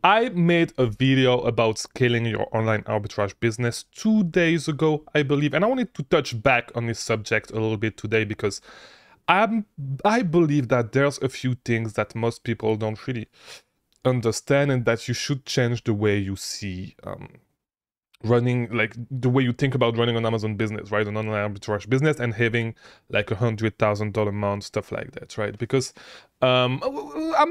I made a video about scaling your online arbitrage business 2 days ago, I believe, and I wanted to touch back on this subject a little bit today because I believe that there's a few things that most people don't really understand and that you should change the way you see running, like the way you think about running an Amazon business, right? An online arbitrage business and having like $100,000 month, stuff like that, right? Because I'm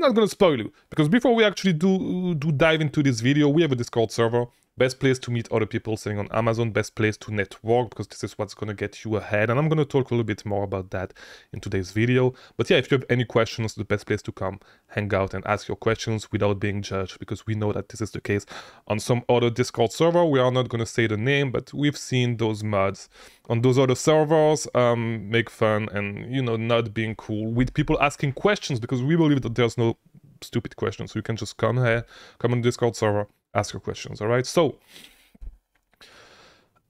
not gonna spoil you, because before we actually do dive into this video, we have a Discord server. Best place to meet other people selling on Amazon, best place to network, because this is what's going to get you ahead. And I'm going to talk a little bit more about that in today's video. But yeah, if you have any questions, the best place to come, hang out and ask your questions without being judged, because we know that this is the case on some other Discord server. We are not going to say the name, but we've seen those mods on those other servers make fun and, you know, not being cool with people asking questions, because we believe that there's no stupid questions. So you can just come here, come on the Discord server, ask your questions. All right, so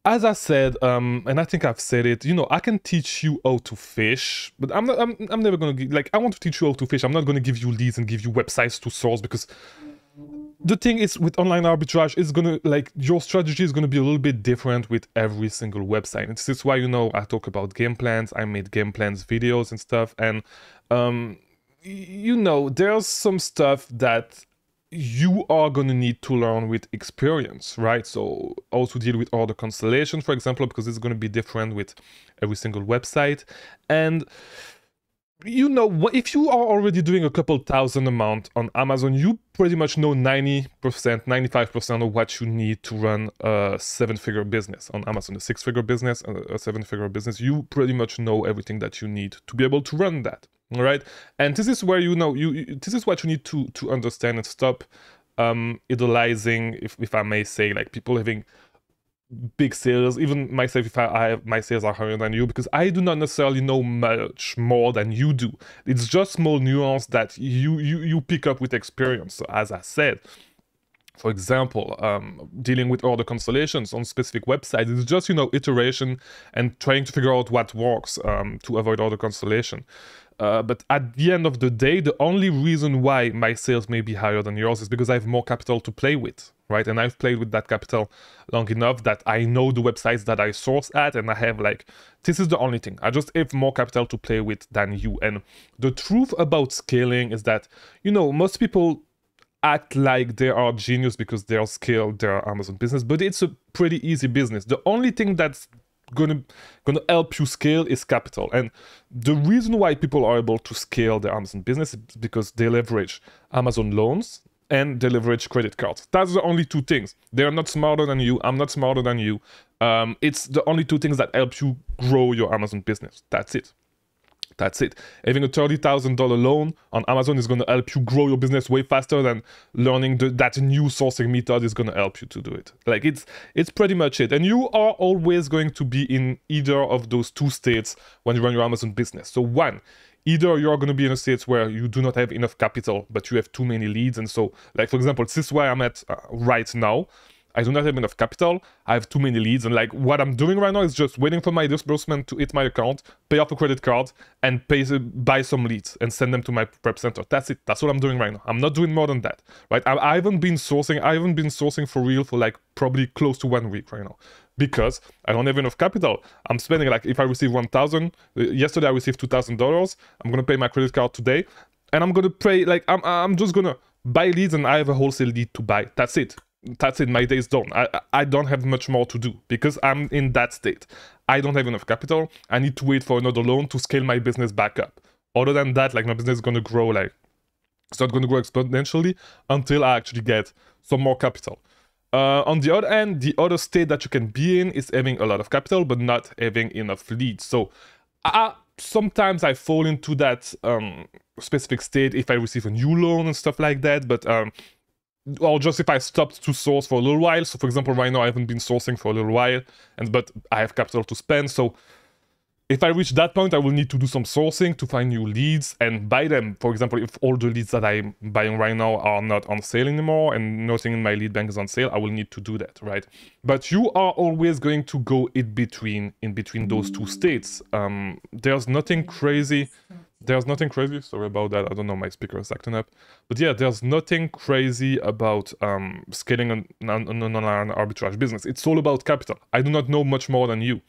as I said, and I think I've said it, you know, I can teach you how to fish, but I'm never gonna give, like, I want to teach you how to fish. I'm not gonna give you leads and give you websites to source, because the thing is with online arbitrage, it's gonna, like, your strategy is gonna be a little bit different with every single website. And this is why, you know, I talk about game plans. I made game plans videos and stuff, and you know, there's some stuff that you are going to need to learn with experience, right? So also deal with order constellation, for example, because it's going to be different with every single website. And you know, if you are already doing a couple thousand amount on Amazon, you pretty much know 90%, 95% of what you need to run a 7-figure business on Amazon. A 6-figure business, a 7-figure business, you pretty much know everything that you need to be able to run that. All right, and this is where, you know, this is what you need to understand and stop idolizing, if I may say, like people having big sales. Even myself, if I have, my sales are higher than you, because I do not necessarily know much more than you do. It's just small nuance that you pick up with experience. So as I said, for example, dealing with order constellations on specific websites, it's just, you know, iteration and trying to figure out what works to avoid order constellation. But at the end of the day, the only reason why my sales may be higher than yours is because I have more capital to play with, right? And I've played with that capital long enough that I know the websites that I source at, and I have, like, this is the only thing. I just have more capital to play with than you. And the truth about scaling is that, you know, most people act like they are genius because they are scaled their Amazon business, but it's a pretty easy business. The only thing that's gonna help you scale is capital. And the reason why people are able to scale their Amazon business is because they leverage Amazon loans and they leverage credit cards. That's the only two things. They are not smarter than you. I'm not smarter than you. It's the only two things that help you grow your Amazon business. That's it. That's it. Having a $30,000 loan on Amazon is going to help you grow your business way faster than learning that new sourcing method is going to help you to do it. Like, it's pretty much it. And you are always going to be in either of those two states when you run your Amazon business. So one, either you're going to be in a state where you do not have enough capital, but you have too many leads. And so, like, for example, this is where I'm at right now. I do not have enough capital, I have too many leads, and, like, what I'm doing right now is just waiting for my disbursement to hit my account, pay off a credit card, and buy some leads and send them to my prep center. That's it. That's what I'm doing right now. I'm not doing more than that, right? I haven't been sourcing for real for, like, probably close to 1 week right now, because I don't have enough capital. I'm spending, like, if I receive 1,000, yesterday I received $2,000, I'm gonna pay my credit card today, and I'm gonna pay, like, I'm just gonna buy leads, and I have a wholesale lead to buy. That's it. That's it. My day is done. I don't have much more to do because I'm in that state. I don't have enough capital. I need to wait for another loan to scale my business back up. Other than that, like, my business is going to grow, like, it's not going to grow exponentially until I actually get some more capital. On the other end, the other state that you can be in is having a lot of capital but not having enough leads. So sometimes I fall into that specific state if I receive a new loan and stuff like that, but or just if I stopped to source for a little while. So for example, right now I haven't been sourcing for a little while, but I have capital to spend. So if I reach that point, I will need to do some sourcing to find new leads and buy them. For example, if all the leads that I'm buying right now are not on sale anymore and nothing in my lead bank is on sale, I will need to do that, right? But you are always going to go in between those two states. There's nothing crazy there's nothing crazy. Sorry about that. I don't know, my speaker is acting up. But yeah, there's nothing crazy about scaling an online arbitrage business. It's all about capital. I do not know much more than you.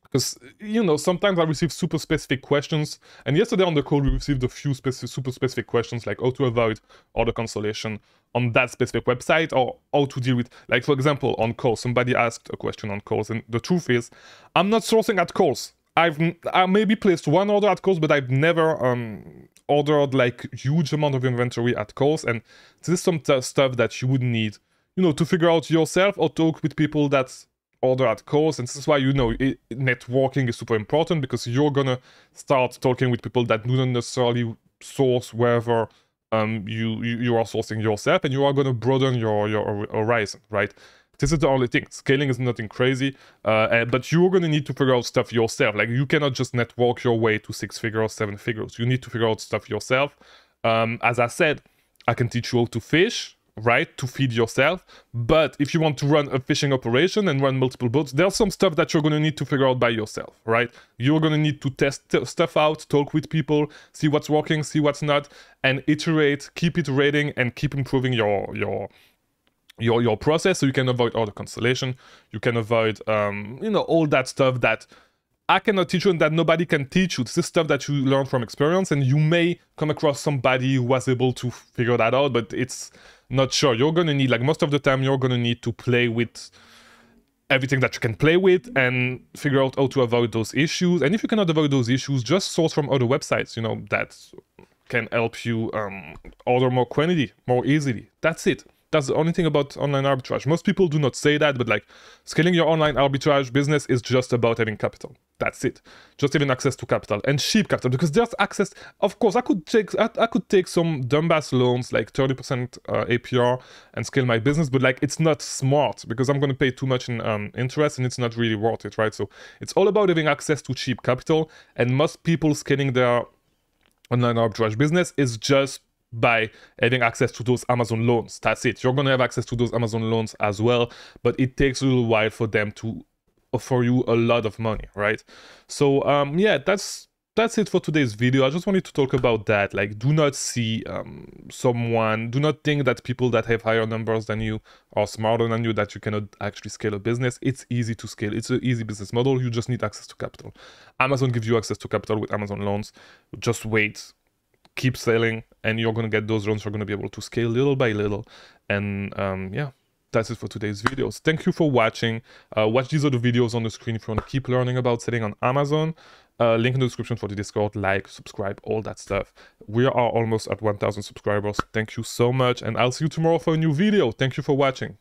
Because, you know, sometimes I receive super specific questions. And yesterday on the call, we received a few super specific questions, like how to avoid order cancellation on that specific website, or how to deal with, like, for example, on calls. Somebody asked a question on calls. And the truth is, I'm not sourcing at calls. I maybe placed one order at calls, but I've never ordered, like, huge amount of inventory at calls. And this is some stuff that you would need, you know, to figure out yourself or talk with people that order at calls. And this is why, you know, networking is super important, because you're gonna start talking with people that do not necessarily source wherever you are sourcing yourself, and you are gonna broaden your horizon, right? This is the only thing. Scaling is nothing crazy, but you're gonna need to figure out stuff yourself. Like, you cannot just network your way to 6 figures, 7 figures. You need to figure out stuff yourself. As I said, I can teach you how to fish, right, to feed yourself. But if you want to run a fishing operation and run multiple boats, there's some stuff that you're going to need to figure out by yourself, right? You're going to need to test stuff out, talk with people, see what's working, see what's not, and iterate, keep iterating, and keep improving your process, so you can avoid order cancellation. You can avoid you know, all that stuff that I cannot teach you and that nobody can teach you. This is stuff that you learn from experience, and you may come across somebody who was able to figure that out, but it's not sure. You're gonna need, like, most of the time, you're gonna need to play with everything that you can play with and figure out how to avoid those issues. And if you cannot avoid those issues, just source from other websites, you know, that can help you order more quantity more easily. That's it. That's the only thing about online arbitrage. Most people do not say that, but, like, scaling your online arbitrage business is just about having capital. That's it. Just having access to capital, and cheap capital, because there's access. Of course, I could take some dumbass loans, like 30% APR, and scale my business, but, like, it's not smart, because I'm going to pay too much in interest, and it's not really worth it, right? So it's all about having access to cheap capital, and most people scaling their online arbitrage business is just by having access to those Amazon loans. That's it. You're going to have access to those Amazon loans as well, but it takes a little while for them to offer you a lot of money, right? So yeah, that's it for today's video. I just wanted to talk about that. Like, do not see do not think that people that have higher numbers than you are smarter than you, that you cannot actually scale a business. It's easy to scale. It's an easy business model. You just need access to capital. Amazon gives you access to capital with Amazon loans. Just wait, keep selling, and you're going to get those loans. You're going to be able to scale little by little. And yeah, that's it for today's videos. Thank you for watching. Watch these other videos on the screen if you want to keep learning about selling on Amazon. Link in the description for the Discord. Like, subscribe, all that stuff. We are almost at 1,000 subscribers. Thank you so much, and I'll see you tomorrow for a new video. Thank you for watching.